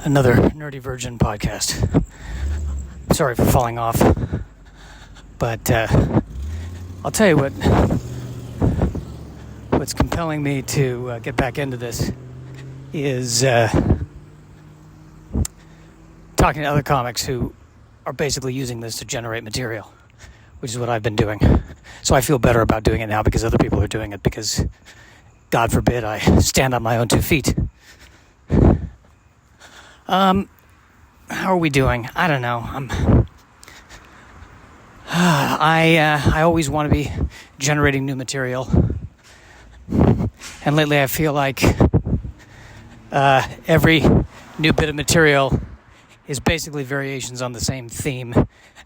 another Nerdy Virgin podcast. Sorry for falling off, but I'll tell you what's compelling me to get back into this is talking to other comics who are basically using this to generate material, which is what I've been doing. So I feel better about doing it now because other people are doing it, because God forbid I stand on my own 2 feet. How are we doing? I don't know. I always want to be generating new material, and lately I feel like every new bit of material is basically variations on the same theme,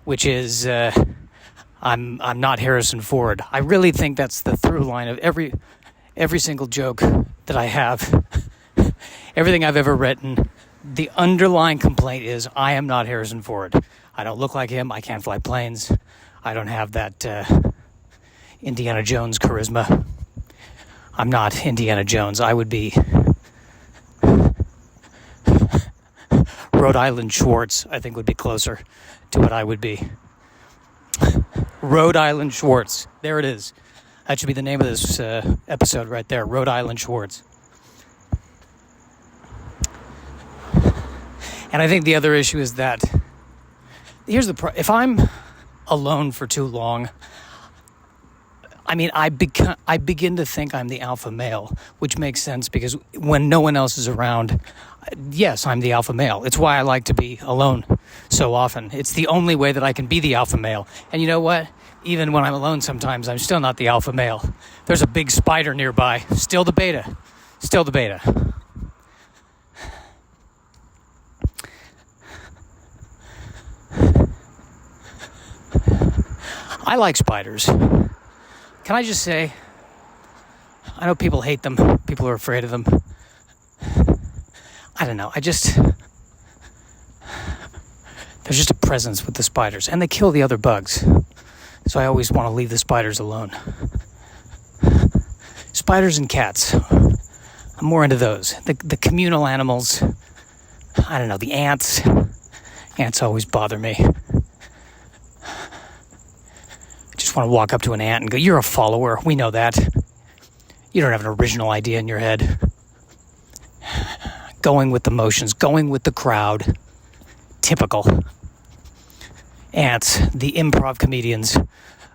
which is I'm not Harrison Ford. I really think that's the through line of every single joke that I have, everything I've ever written. The underlying complaint is I am not Harrison Ford. I don't look like him. I can't fly planes. I don't have that Indiana Jones charisma. I'm not Indiana Jones. I would be Rhode Island Schwartz, I think, would be closer to what I would be. Rhode Island Schwartz. There it is. That should be the name of this episode right there. Rhode Island Schwartz. And I think the other issue is that if I'm alone for too long, I mean, I begin to think I'm the alpha male, which makes sense because when no one else is around, yes, I'm the alpha male. It's why I like to be alone so often. It's the only way that I can be the alpha male. And you know what? Even when I'm alone sometimes, I'm still not the alpha male. There's a big spider nearby. Still the beta. I like spiders. Can I just say, I know people hate them. People are afraid of them. I don't know. There's just a presence with the spiders. And they kill the other bugs. So I always want to leave the spiders alone. Spiders and cats. I'm more into those. The communal animals. I don't know. The ants. Ants always bother me. Want to walk up to an ant and go, "You're a follower. We know that. You don't have an original idea in your head." Going with the motions, going with the crowd. Typical. Ants, the improv comedians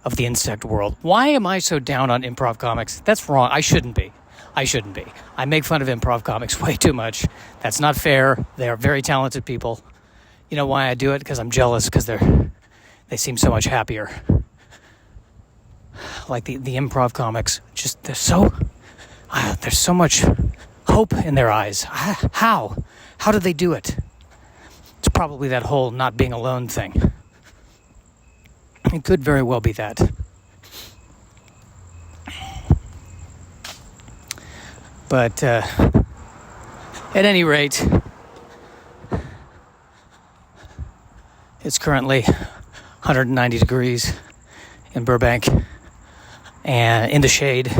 of the insect world. Why am I so down on improv comics? That's wrong. I shouldn't be. I make fun of improv comics way too much. That's not fair. They are very talented people. You know why I do it? Because I'm jealous, because they seem so much happier. Like the improv comics, just there's so much hope in their eyes. How do they do it? It's probably that whole not being alone thing. It could very well be that. But at any rate, it's currently 190 degrees in Burbank and in the shade,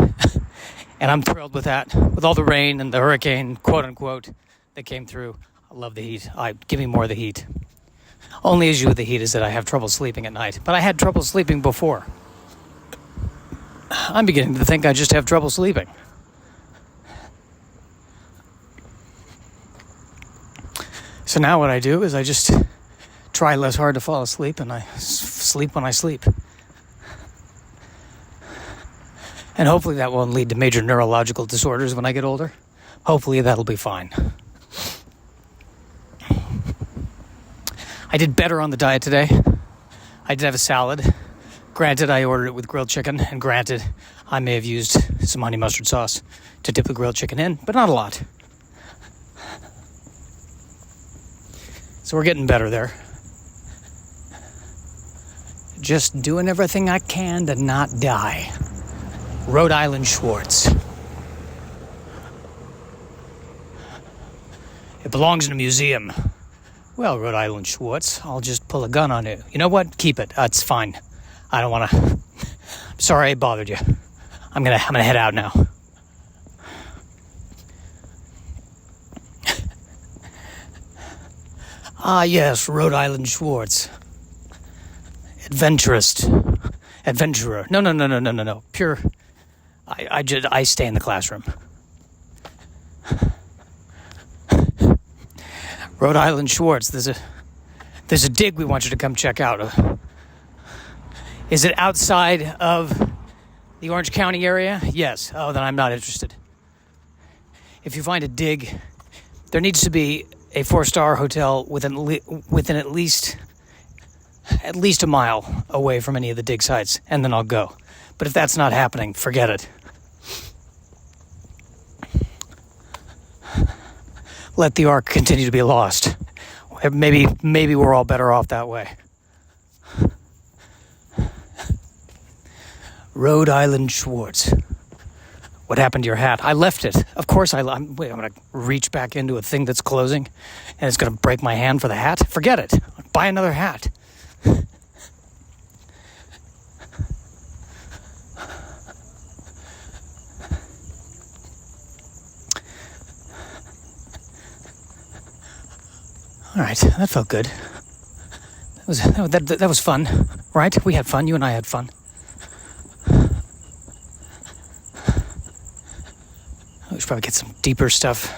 and I'm thrilled with that, with all the rain and the hurricane, quote unquote, that came through. I love the heat. Give me more of the heat. Only issue with the heat is that I have trouble sleeping at night, but I had trouble sleeping before. I'm beginning to think I just have trouble sleeping. So now what I do is I just try less hard to fall asleep, and I sleep when I sleep. And hopefully that won't lead to major neurological disorders when I get older. Hopefully that'll be fine. I did better on the diet today. I did have a salad. Granted, I ordered it with grilled chicken. And granted, I may have used some honey mustard sauce to dip the grilled chicken in, but not a lot. So we're getting better there. Just doing everything I can to not die. Rhode Island Schwartz. It belongs in a museum. Well, Rhode Island Schwartz, I'll just pull a gun on it. You know what? Keep it. It's fine. I don't want to. I'm sorry I bothered you. I'm gonna head out now. Ah, yes, Rhode Island Schwartz. Adventurer. No. Pure. I stay in the classroom. Rhode Island Schwartz. There's a dig we want you to come check out. Is it outside of the Orange County area? Yes. Oh, then I'm not interested. If you find a dig, there needs to be a 4-star hotel within at least a mile away from any of the dig sites, and then I'll go. But if that's not happening, forget it. Let the ark continue to be lost. Maybe we're all better off that way. Rhode Island Schwartz. What happened to your hat? I left it. Of course I'm going to reach back into a thing that's closing and it's going to break my hand for the hat? Forget it. Buy another hat. All right, that felt good. That was fun, right? We had fun. You and I had fun. We should probably get some deeper stuff.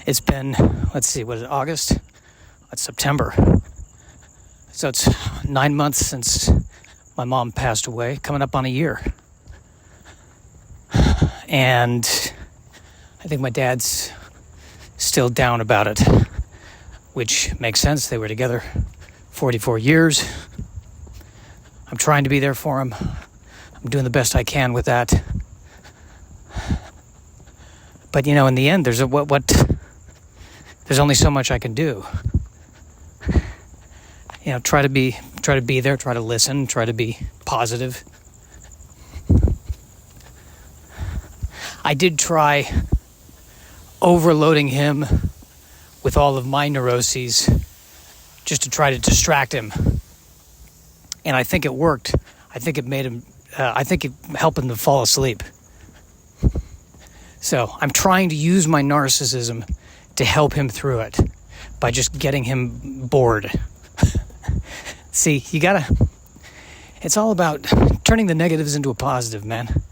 It's been, let's see, what is it, August? It's September. So it's 9 months since my mom passed away, coming up on a year. And I think my dad's still down about it, which makes sense. They were together 44 years. I'm trying to be there for him. I'm doing the best I can with that. But in the end, there's only so much I can do. Try to be there, try to listen, try to be positive. I did try overloading him with all of my neuroses just to try to distract him. And I think it worked. I think it helped him to fall asleep. So I'm trying to use my narcissism to help him through it by just getting him bored. See, it's all about turning the negatives into a positive, man.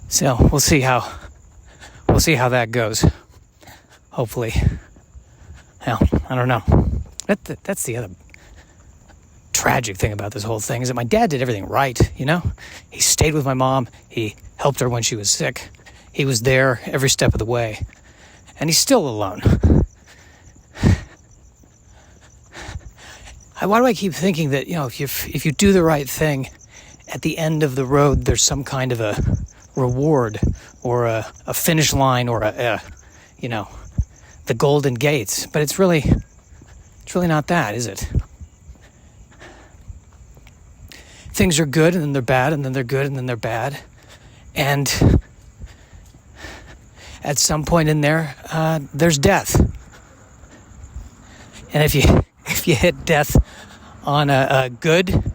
So we'll see how that goes. Hopefully. Hell, I don't know. That's the other tragic thing about this whole thing, is that my dad did everything right, He stayed with my mom. He helped her when she was sick. He was there every step of the way. And he's still alone. Why do I keep thinking that, if you do the right thing, at the end of the road, there's some kind of a reward or a finish line or the golden gates. But it's really not that, is it? Things are good and then they're bad and then they're good and then they're bad. And at some point in there, there's death. And if you hit death on a good,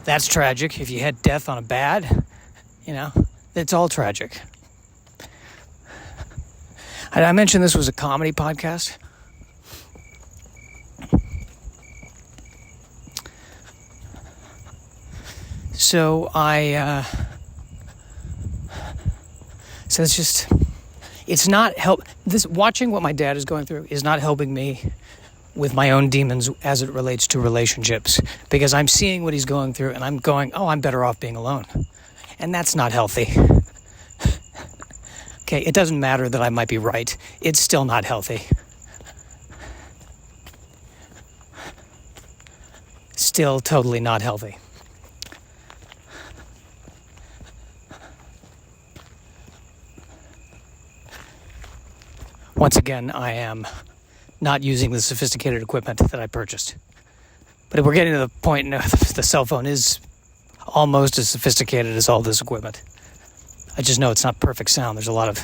that's tragic. If you hit death on a bad, it's all tragic. I mentioned this was a comedy podcast. So it's not watching what my dad is going through is not helping me with my own demons as it relates to relationships, because I'm seeing what he's going through and I'm going, oh, I'm better off being alone. And that's not healthy. Okay, it doesn't matter that I might be right. It's still not healthy. Still totally not healthy. Once again, I am not using the sophisticated equipment that I purchased. But we're getting to the point now the cell phone is almost as sophisticated as all this equipment. I just know it's not perfect sound. There's a lot of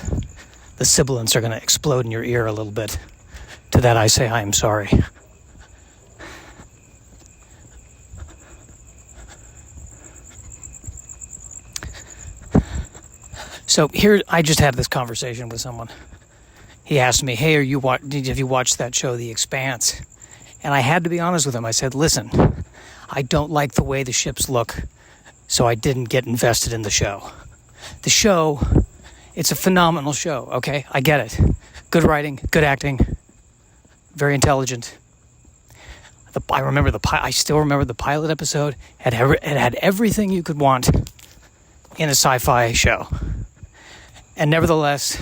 the sibilants are going to explode in your ear a little bit. To that I say I am sorry. So here, I just had this conversation with someone. He asked me, "Hey, have you watched that show, The Expanse?" And I had to be honest with him. I said, "Listen, I don't like the way the ships look, so I didn't get invested in the show. The show, it's a phenomenal show. Okay, I get it. Good writing, good acting, very intelligent." I still remember the pilot episode. It had everything you could want in a sci-fi show. And nevertheless,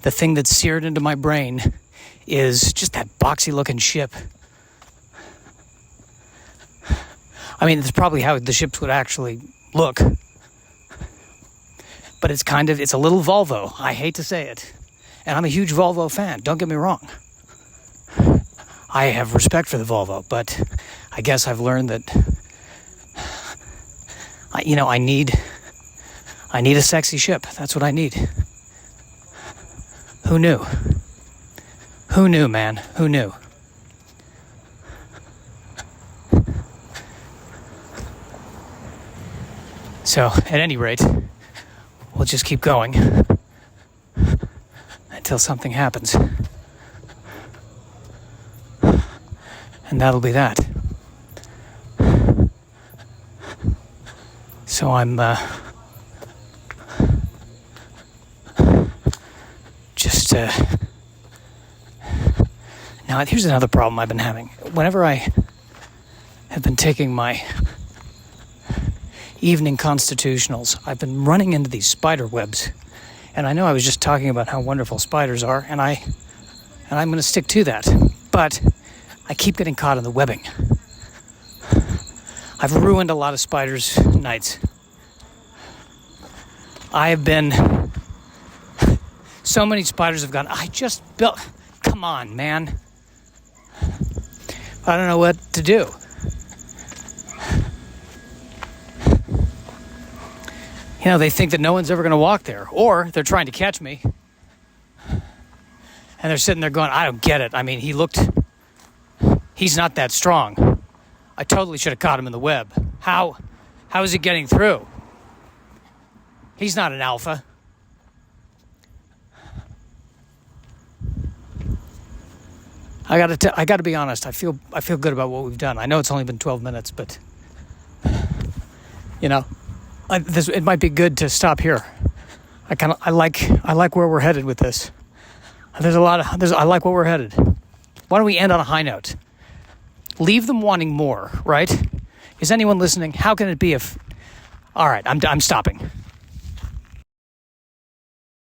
the thing that's seared into my brain is just that boxy-looking ship. I mean, it's probably how the ships would actually look. But it's a little Volvo. I hate to say it. And I'm a huge Volvo fan. Don't get me wrong. I have respect for the Volvo, but I guess I've learned that, I need a sexy ship. That's what I need. Who knew? Who knew, man? Who knew? So, at any rate, we'll just keep going until something happens. And that'll be that. So I'm now here's another problem I've been having. Whenever I have been taking my evening constitutionals, I've been running into these spider webs. And I know I was just talking about how wonderful spiders are, and I'm going to stick to that. But I keep getting caught in the webbing. I've ruined a lot of spiders' nights. So many spiders have gone, come on, man. I don't know what to do. They think that no one's ever going to walk there. Or they're trying to catch me. And they're sitting there going, I don't get it. I mean, he's not that strong. I totally should have caught him in the web. How is he getting through? He's not an alpha. I got to be honest. I feel good about what we've done. I know it's only been 12 minutes, but it might be good to stop here. I like where we're headed with this. I like where we're headed. Why don't we end on a high note? Leave them wanting more, right? Is anyone listening? How can it be if... All right, I'm stopping.